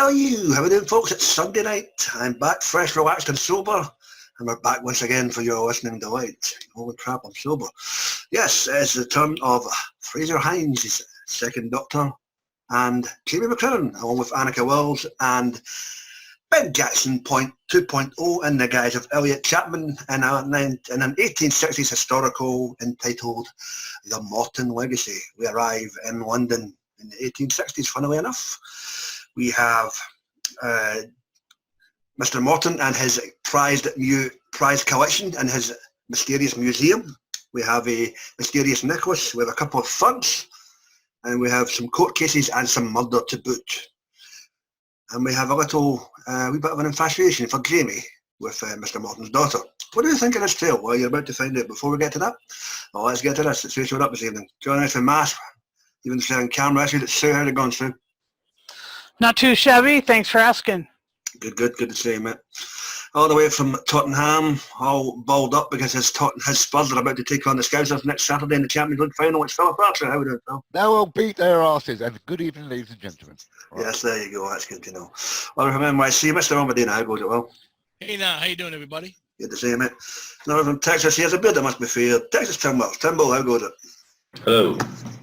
Hello you, how are we doing folks? It's Sunday night. I'm back fresh, relaxed and sober. And we're back once again for your listening delight. Holy crap, I'm sober. Yes, it's the turn of Fraser Hines, his second Doctor, and Jamie McCrern, along with Annika Wills and Ben Jackson 2.0 in the guise of Elliot Chapman in an 1860s historical entitled The Morton Legacy. We arrive in London in the 1860s, funnily enough. We have Mr. Morton and his prized collection in his mysterious museum. We have a mysterious necklace with a couple of thugs, and we have some court cases and some murder to boot. And we have a little wee bit of an infatuation for Jamie with Mr. Morton's daughter. What do you think of this tale? Well, you're about to find out. Before we get to that, well, let's get to this. It's Sue showed up this evening. Joining us in mass, even saying camera issues. It's Sue. How's it going, Sue? Not too shabby. Thanks for asking. Good to see you, mate. All the way from Tottenham, all balled up because his Spurs are about to take on the Scousers next Saturday in the Champions League final. It's Philip Archer. How are we doing, Phil? They will beat their asses. And good evening, ladies and gentlemen. Right. Yes, there you go. That's good to know. Well, remember, I see you, Mr. Almadina. How goes it, well? Hey, now, how you doing, everybody? Good to see you, mate. Now, from Texas, he has a beard that must be feared. Texas Timber. Timber, how goes it? Hello.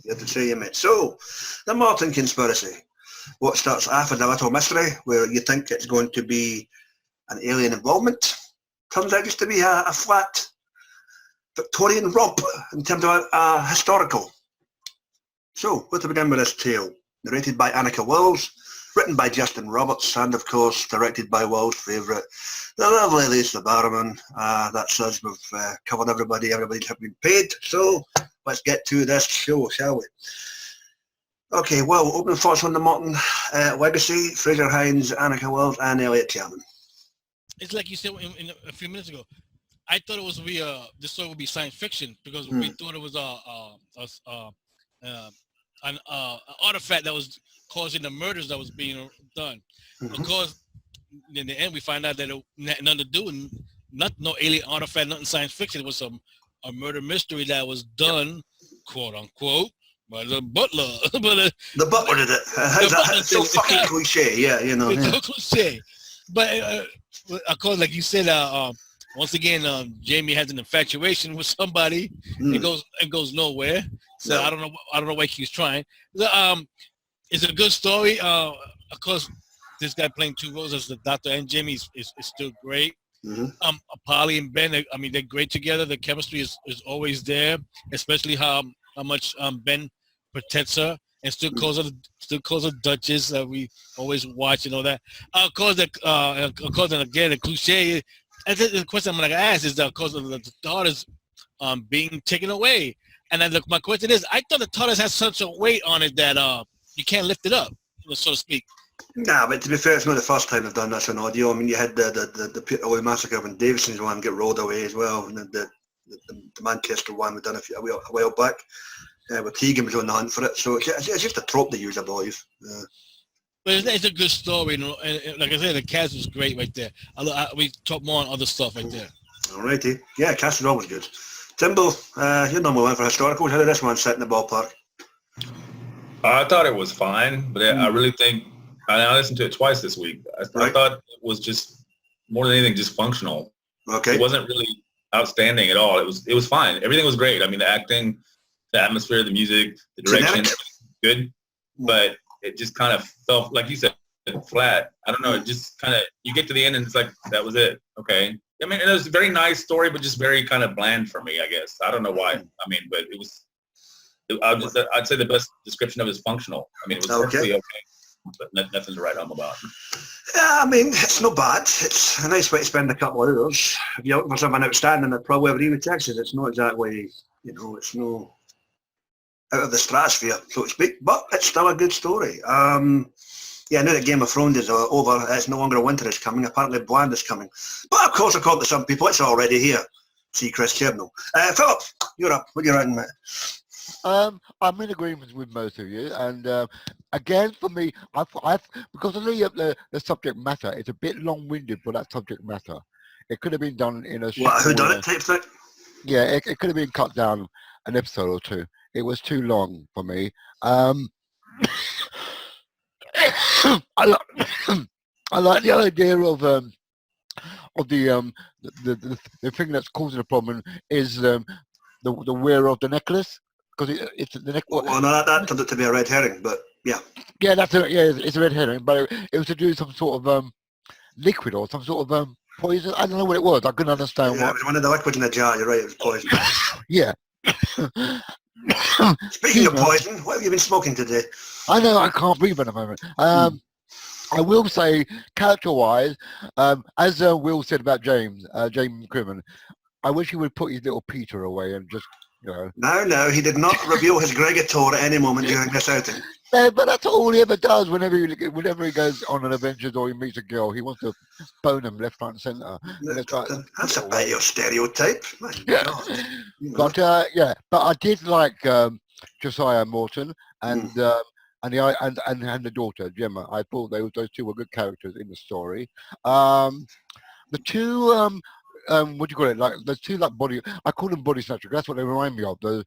Good to see you, mate. So, the Morton conspiracy. What starts off as a little mystery where you think it's going to be an alien involvement turns out just to be a flat Victorian romp in terms of a historical. So, let's begin with this tale. Narrated by Annika Wills, written by Justin Roberts, and of course directed by Wills' favourite, the lovely Lisa Barrowman. That's us. We've covered everybody. Everybody's been paid. So, let's get to this show, shall we? Okay, well, opening thoughts on the Morton Legacy, Fraser Hines, Annika Wills, and Elliot Chapman. It's like you said a few minutes ago. I thought it was this story would be science fiction because we thought it was an artifact that was causing the murders that was being done. Of course, in the end, we find out that it had nothing to do with no alien artifact, nothing science fiction. It was a murder mystery that was done, quote unquote, by the butler. The butler did it. That's so fucking cliche, yeah, you know. It's so cliche. But of course, like you said, once again, Jamie has an infatuation with somebody. It goes nowhere. So no. I don't know why he keeps trying. It's a good story. Of course, this guy playing two roles as the Doctor and Jamie is still great. Polly and Ben, they're great together. The chemistry is always there, especially how much Ben protects her and still calls her Duchess. We always watch and all that. Of course, and again, the cliche. And the question I'm gonna ask is of course the daughters being taken away. And then my question is, I thought the TARDIS has such a weight on it that you can't lift it up, so to speak. Nah, but to be fair, it's not the first time they've done this on audio. I mean, you had the Peterloo Massacre when Davison's one get rolled away as well, and the Manchester one we done a while back. With Tegan was on the hunt for it, so it's just a trope they use, I believe. But it's a good story, you know, and like I said, the cast was great right there. We talk more on other stuff right there. Alrighty, yeah, cast is always good. Timbo, you're normally one for historicals. How did this one sit in the ballpark? I thought it was fine, but I really think I listened to it twice this week. I thought it was just more than anything just functional. Okay, it wasn't really outstanding at all. It was fine. Everything was great. I mean, the acting, the atmosphere, the music, the direction, good, but it just kind of felt, like you said, flat. I don't know. It just kind of, you get to the end and it's like, that was it. Okay. I mean, it was a very nice story, but just very kind of bland for me, I guess. I don't know why. I mean, but I'd say the best description of it is functional. I mean, it was perfectly okay, but nothing to write home about. Yeah, I mean, it's not bad. It's a nice way to spend a couple of hours. If you're looking for something outstanding, I'd probably agree with Texas. It's not exactly, you know, it's no out of the stratosphere, so to speak, but it's still a good story. Yeah, now that Game of Thrones is over, it's no longer winter is coming. Apparently Bland is coming. But of course, according to some people, it's already here. See Chris Chibnall. Philip, you're up. What are you writing, mate? I'm in agreement with most of you, and again, for me, because of the subject matter, it's a bit long-winded for that subject matter. It could have been done in a who done it type thing? Yeah, it could have been cut down an episode or two. It was too long for me. I like I like the idea of the thing that's causing the problem is the wearer of the necklace, because it's the neck. Well, no, that turned out to be a red herring, but yeah. Yeah, it's a red herring, but it was to do with some sort of liquid or some sort of poison. I don't know what it was. I couldn't understand Yeah, it what. was one of the liquids in the jar. You're right. It was poison. Yeah. Speaking of poison, what have you been smoking today? I know I can't breathe at the moment. I will say, character-wise, as Will said about James Crimmon, I wish he would put his little Peter away and just, you know. No, he did not reveal his Gregator at any moment during this outing. Yeah, but that's all he ever does whenever he goes on an adventure or he meets a girl. He wants to bone them left, right, and centre. That's a bit your stereotype. My Yeah. God. You know. But I did like Josiah Morton and the daughter Gemma. I thought those two were good characters in the story. The two what do you call it? Like the two body. I call them body snatchers. That's what they remind me of. There's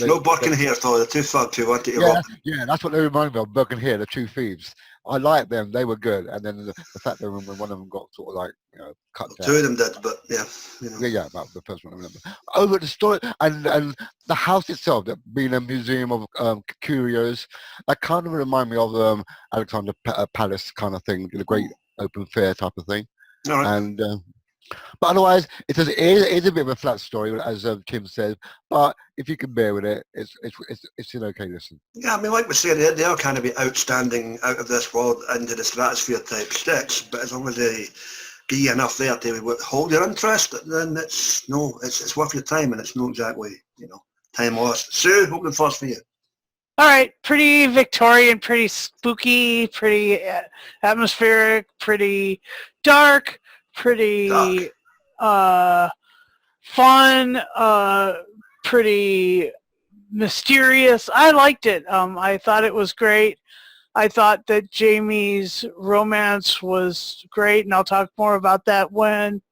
no Birkin here, though. The two thugs who wanted to rob. Yeah, that's what they remind me of. Birkin here, the two thieves. I like them. They were good. And then the fact that when one of them got sort of like cut down. Two of them did, but yeah. You know. Yeah, about the first one I remember. Over the story and the house itself, that being a museum of curios, that kind of remind me of Alexander Palace kind of thing, the great open fair type of thing. All right. And but otherwise, it is a bit of a flat story, as Tim said. But if you can bear with it, it's an okay listen. Yeah, I mean, like we say, they are kind of be outstanding, out of this world, into the stratosphere type sticks. But as long as they give you enough there to hold your interest, then it's worth your time, and it's not exactly time lost. Sue, open first for you. All right, pretty Victorian, pretty spooky, pretty atmospheric, pretty dark, pretty fun, pretty mysterious. I liked it. I thought it was great. I thought that Jamie's romance was great, and I'll talk more about that when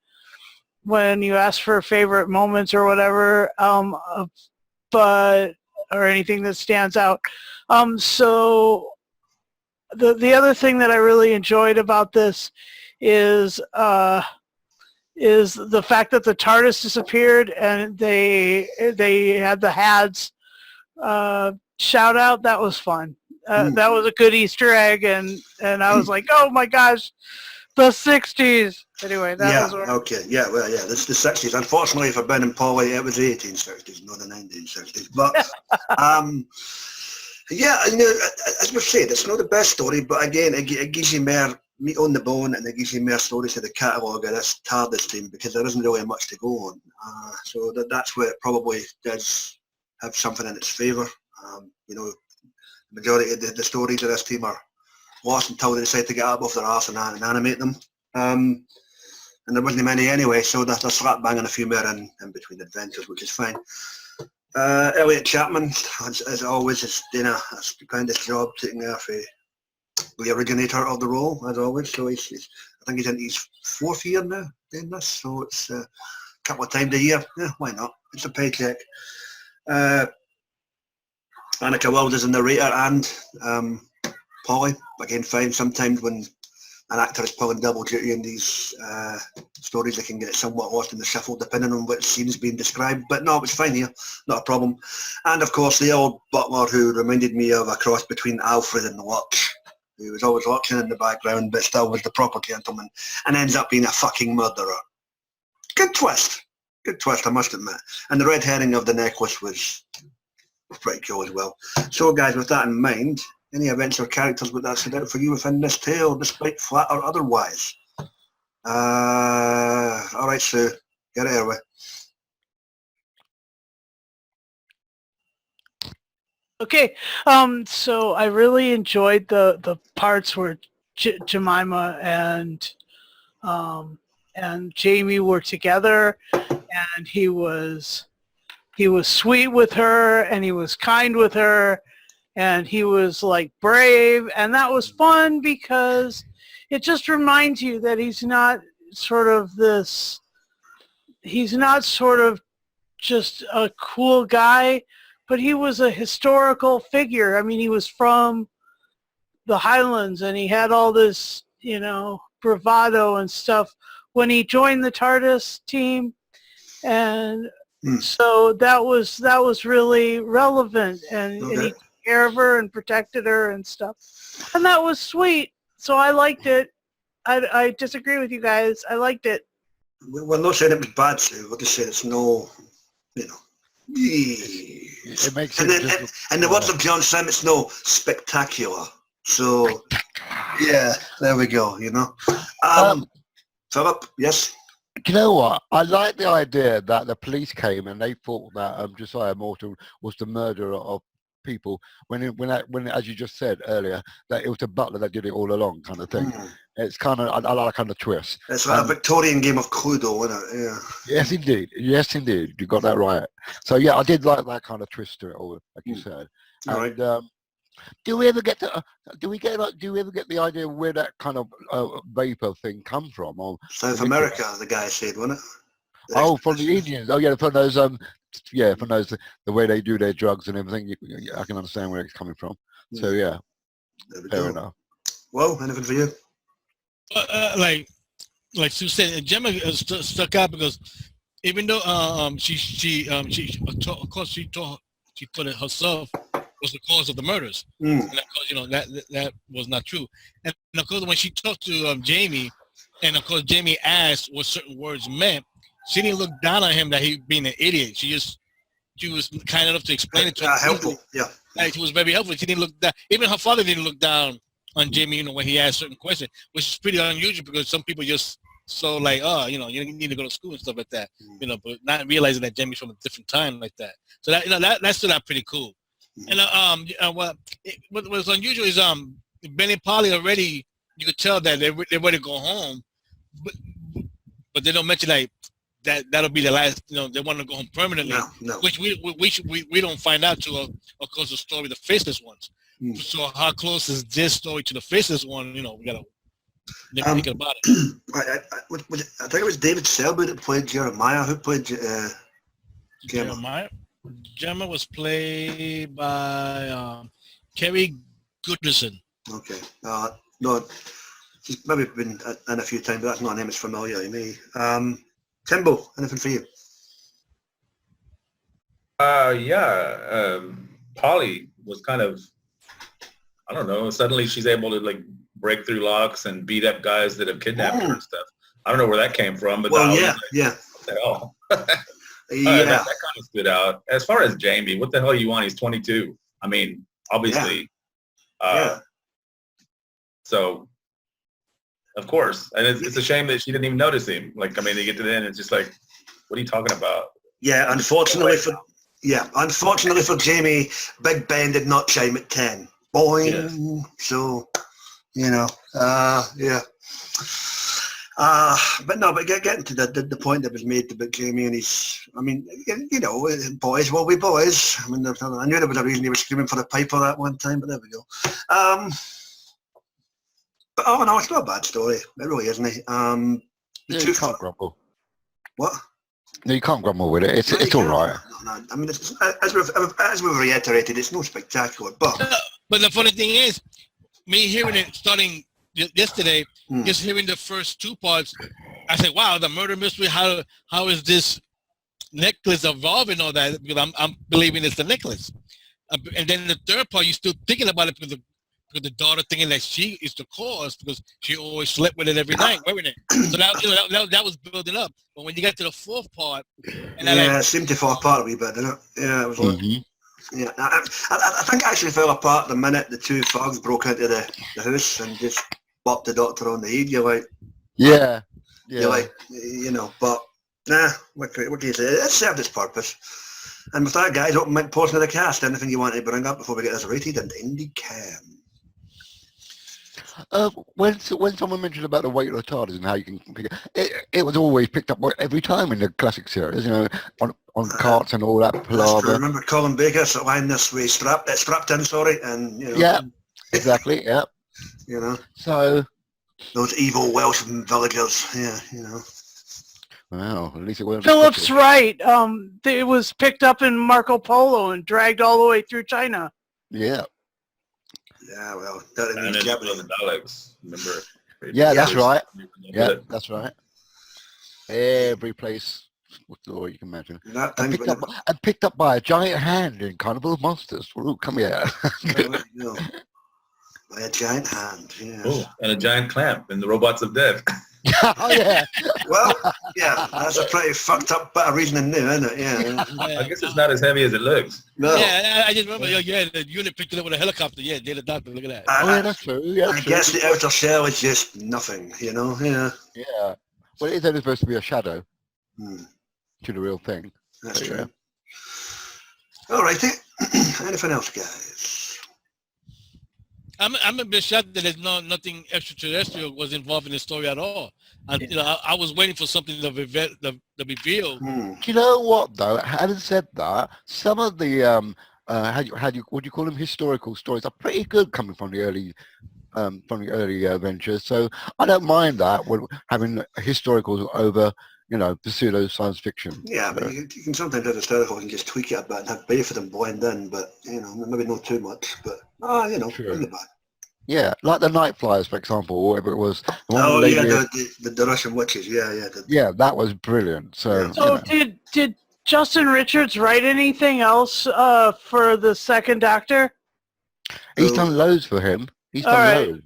you ask for favorite moments or whatever. But or anything that stands out. So the other thing that I really enjoyed about this is the fact that the TARDIS disappeared and they had the Hads shout out. That was fun. That was a good Easter egg, and I was like, oh my gosh, the 60s. Anyway, that was okay. Yeah, well, yeah, this is the 60s. Unfortunately for Ben and Polly, it was the 1860s, not the 1960s. But, yeah, as we've said, it's not the best story, but again, it gives you more meat on the bone, and it gives you more stories to the catalogue of this TARDIS team, because there isn't really much to go on. So that's where it probably does have something in its favour. The majority of the stories of this team are lost until they decide to get up off their arse and animate them. And there wasn't many anyway, so they're slap banging a few more in between adventures, which is fine. Elliot Chapman, as always, is doing a stupendous job taking off the originator of the role, as always. So I think he's in his 4th year now doing this, so it's a couple of times a year. Yeah, why not? It's a paycheck. Annika Wilde is the narrator, and Polly, again, fine. Sometimes when an actor is pulling double duty in these stories, they can get somewhat lost in the shuffle depending on what scene's being described. But no, it was fine here, not a problem. And of course, the old butler who reminded me of a cross between Alfred and Lurch, who was always lurching in the background but still was the proper gentleman, and ends up being a fucking murderer. Good twist, I must admit. And the red herring of the necklace was pretty cool as well. So guys, with that in mind, any events or characters that stood out for you within this tale, despite flat or otherwise? All right, Sue, get it away. Okay, so I really enjoyed the parts where Jemima and Jamie were together, and he was sweet with her, and he was kind with her, and he was like brave, and that was fun because it just reminds you that he's not sort of just a cool guy, but he was a historical figure. I mean, he was from the Highlands, and he had all this, bravado and stuff when he joined the TARDIS team, and so that was really relevant, and he took care of her and protected her and stuff, and that was sweet. So I liked it. I disagree with you guys. I liked it. We're not saying it was bad, Sue. We're just saying it's no, It makes it. And the words of John Sim, it's no spectacular. So, yeah, there we go. Philip, yes. You know what? I like the idea that the police came and they thought that Josiah Morton was the murderer of people. When as you just said earlier, that it was the butler that did it all along, kind of thing. It's kind of I like kind of twist. It's like a Victorian game of Cluedo, isn't it? Yeah. Yes, indeed. Yes, indeed. You got that right. So yeah, I did like that kind of twist to it, all like you said. And Right. do we ever get the idea where that kind of vapor thing come from? Or South America, the guy said, wasn't it? Oh, from the Indians. Oh, yeah, from those. From those the way they do their drugs and everything. I can understand where it's coming from. So yeah, fair enough. Well, anything for you? Like Sue said, Gemma stuck out because even though she of course she thought it herself was the cause of the murders, and of course that was not true. And of course when she talked to Jamie, and of course Jamie asked what certain words meant, she didn't look down on him that he being an idiot. She was kind enough to explain it to him. Helpful, yeah. Like, she was very helpful. She didn't look down. Even her father didn't look down on Jamie, when he asked certain questions, which is pretty unusual because some people just so like, you need to go to school and stuff like that, but not realizing that Jamie's from a different time like that. So that that stood out pretty cool. And what was unusual is Ben and Polly already, you could tell that they're ready to go home, but they don't mention like that'll be the last. They want to go home permanently, no. which we don't find out till of course the story of the Faceless Ones. So how close is this story to the Faceless One? We gotta think about it. I think it was David Selby that played Jeremiah. Who played Jeremiah? Gemma was played by Kerry Goodison. Okay. No, she's maybe been in a few times, but that's not a name that's familiar to me. Timbo, anything for you? Polly was kind of, I don't know, suddenly she's able to like break through locks and beat up guys that have kidnapped her and stuff. I don't know where that came from, but well, yeah. What the hell? That kind of stood out. As far as Jamie, what the hell you want? He's 22. I mean, obviously. So, of course. And it's a shame that she didn't even notice him. Like, I mean, they get to the end, it's just like, what are you talking about? Yeah, unfortunately for Jamie, Big Ben did not chime at 10. Boing. Yeah. So, yeah. But getting to the point that was made about Jamie and boys will be boys. I mean, I knew there was a reason he was screaming for the Piper that one time, but there we go. But no, it's not a bad story. It really isn't. You can't grumble. What? No, you can't grumble with it. It's all right. No. I mean, as we've reiterated, it's no spectacular. But the funny thing is, me hearing it starting yesterday, just hearing the first two parts, I said, "Wow, the murder mystery. How is this necklace evolving? All that because I'm believing it's the necklace." And then the third part, you're still thinking about it because the daughter thinking that she is the cause because she always slept with it every night, wearing it. So that was building up. But when you got to the fourth part, and it seemed to fall apart a wee bit, didn't it? Yeah, it was like, yeah. I think it actually fell apart the minute the two thugs broke into the house and just bopped the doctor on the head. You're like, yeah. You're like, but what can you say? It served its purpose. And with that, guys, open mic portion of the cast. Anything you want to bring up before we get this rated? And Indy can. When someone mentioned about the weight of the TARDIS and how you can pick it was always picked up every time in the classic series, on carts and all that palaver. I remember Colin Baker sort of lying this way, strapped in, and yeah, exactly, yeah. So those evil Welsh villagers, Wow, at least it wasn't. Philip's right. It was picked up in Marco Polo and dragged all the way through China. Yeah. Yeah, well, that And means then Japanese. the Daleks, remember? Yeah, that's Yes. right. Yeah, But that's right. Every place you can imagine. That And thing's picked up by a giant hand in Carnival of Monsters. Ooh, come here. you know, by a giant hand, yes. oh, and a giant clamp in the Robots of Death. Oh yeah. Well, yeah, that's a pretty fucked up bit of reasoning there, isn't it? Yeah. I guess it's not as heavy as it looks. No, Yeah, I just remember. Yeah, the unit picked it up with a helicopter. Yeah, they're the doctor. Look at that. Oh yeah, that's true. Yeah, I that's true. guess the outer shell is just nothing, you know? Yeah. Yeah. Well, it is only supposed to be a shadow Hmm, to the real thing. that's So, true. yeah. All righty. Anything else, guys? I'm a bit shocked that there's nothing extraterrestrial was involved in the story at all. And you know, I was waiting for something to reveal. Hmm. Do you know what though? Having said that, some of the what do you call them, historical stories are pretty good coming from the early ventures. So I don't mind that when having historicals over, you know, the pseudo science fiction. Yeah, but you can sometimes have historical and just tweak it a bit and have both of them blend in, but, you know, maybe not too much, but, you know, Sure. in the back. Yeah, like the Night Flyers, for example, or whatever it was. The one Oh, with yeah, the the Russian witches, yeah. yeah, that was brilliant. So, Yeah. So you know. did Justin Richards write anything else for the second Doctor? He's Oh. done loads for him. He's All done right. loads.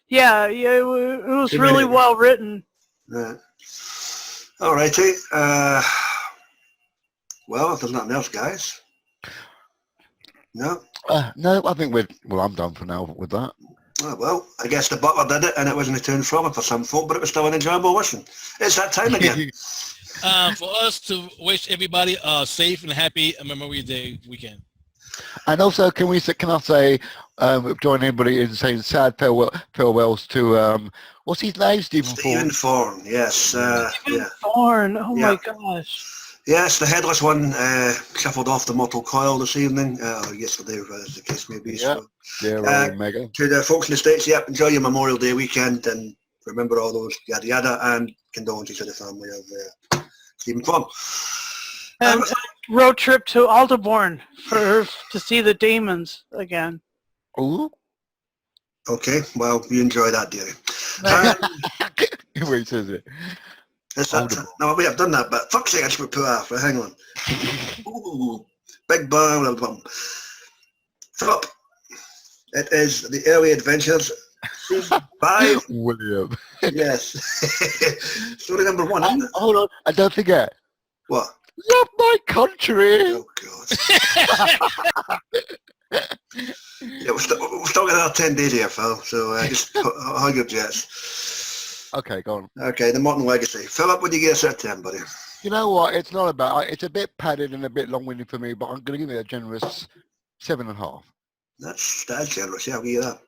Yeah, it was Too really many. well written. Right. All righty. Well, if there's nothing else, guys. No? No, I think I'm done for now with that. Oh, well, I guess the butler did it and it wasn't a tune from it for some folk, but it was still an enjoyable listen. It's that time again. For us to wish everybody a safe and happy Memorial Day weekend. And also, can I say, join anybody in saying sad farewells to what's his name, Stephen Thorne, yes. Yeah. Thorne, oh Yeah. my gosh. Yes, the headless one shuffled off the mortal coil this evening, or yesterday, as the case may be. Yeah. So, Yeah, Mega. to the folks in the States, yep, enjoy your Memorial Day weekend and remember all those yada yada, and condolences to the family of Stephen Thorne. And road trip to Aldeborn to see the demons again. Ooh. Okay, well, you enjoy that, dearie. Wait, says it. Is that, no, we have done that, but fuck's sake, I should put off. Hang on. Ooh, big bang, bum. Philip, it is the early adventures. Season 5. William. Yes. Story number 1. Isn't it? Hold on, and don't forget. What? Love my country. Oh, God. Yeah, we're still got another 10 days here, Phil, so just hold your jets. Okay, go on. Okay, the Morton Legacy. Philip, would you get us out of 10, buddy? You know what? It's not about. It's a bit padded and a bit long-winded for me, but I'm going to give it a generous 7.5. That's generous, yeah, I'll give you that.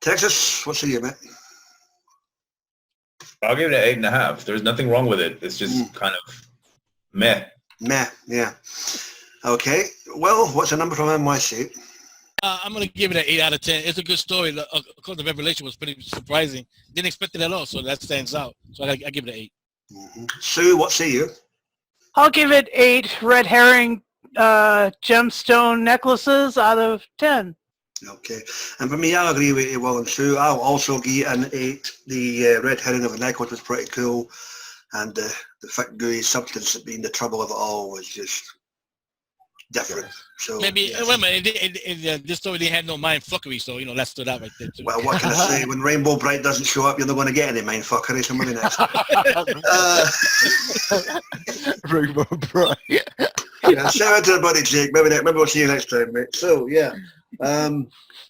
Texas, what's the year, mate? I'll give it an 8.5. There's nothing wrong with it. It's just kind of meh. Meh, yeah. Okay, well, what's the number from NYC? I'm going to give it an 8 out of 10. It's a good story. Of course, the revelation was pretty surprising. Didn't expect it at all, so that stands out. So I give it an 8. Mm-hmm. Sue, what say you? I'll give it 8 red herring gemstone necklaces out of 10. Okay, and for me, I'll agree with you, Will and Sue. I'll also give it an 8. The red herring of the necklace was pretty cool, and the thick gooey substance being the trouble of it all was just different. So Maybe, yes. wait a minute, this story didn't have no mind fuckery, so, you know, that stood out right there, too. Well, what can I say? When Rainbow Bright doesn't show up, you're not going to get any mind fuckery, so maybe next time. Rainbow Bright. Yeah, shout out to everybody, Jake. Maybe we'll see you next time, mate. So, yeah.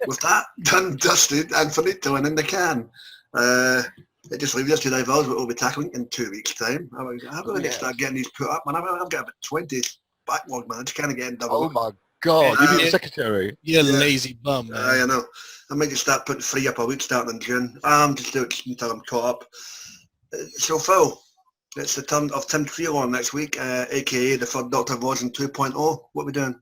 With that done, dusted, and finito and in the can, it just leaves us to divulge what we'll be tackling in 2 weeks' time. I'm going to start getting these put up, man. I've got about 20 backlog, man. I just can't get in double. Oh my God! You need a secretary. You're a lazy bum, man. I know. I might just start putting 3 up a week starting in June. Just do it until I'm caught up. So, Phil, it's the turn of Tim Creel on next week, a.k.a. the Third Doctor version 2.0. What are we doing?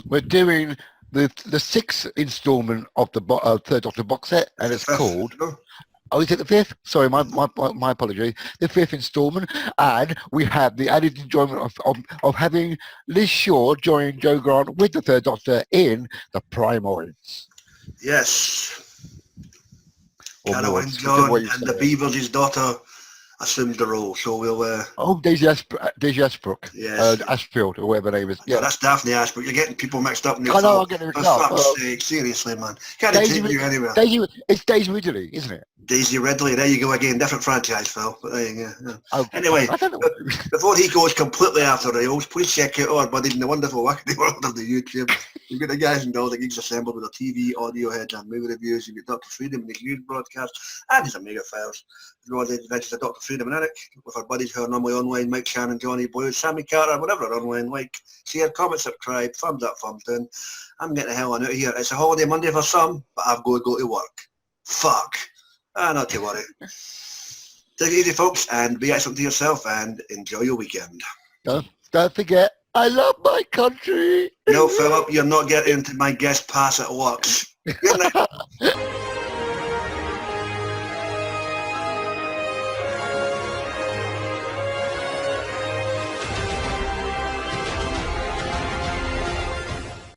We're doing the 6th instalment of the Third Doctor box set, and it's called. Oh, is it the 5th? Sorry, my apology. The 5th instalment, and we have the added enjoyment of having Liz Shaw join Joe Grant with the Third Doctor in the Primoids. Yes. Or Carol more. and Whichever John way you and say the it. Beavers, his daughter, assumed the role. So we'll. Oh, Daisy Ashbrook. Yes. Ashfield, or whatever her name is. So Yeah. that's Daphne Ashbrook. You're getting people mixed up. I know, I'm getting For mixed up. fuck's sake, seriously, man. Can't Daisy, take you anywhere. it's Daisy Ridley, isn't it? Daisy Ridley, there you go again. Different franchise, Phil. But there you go. Oh, Anyway, I don't know. before he goes completely after rails, please check out our buddies in the wonderful wacky world of the YouTube. You've got the guys and dolls that geeks assembled with their TV, audio heads, and movie reviews. You've got Dr. Freedom and his news broadcast, and his Omega Files. You know, the adventures of Dr. Freedom and Eric, with our buddies who are normally online, Mike Shannon, Johnny Blues, Sammy Carter, whatever are online, like, share, comment, subscribe, thumbs up, thumbs down. I'm getting the hell on out of here. It's a holiday Monday for some, but I've got to go to work. Fuck. Not to worry. Take it easy, folks, and be excellent to yourself, and enjoy your weekend. Don't forget, I love my country. No, Philip, you're not getting into my guest pass at Lux. Good night.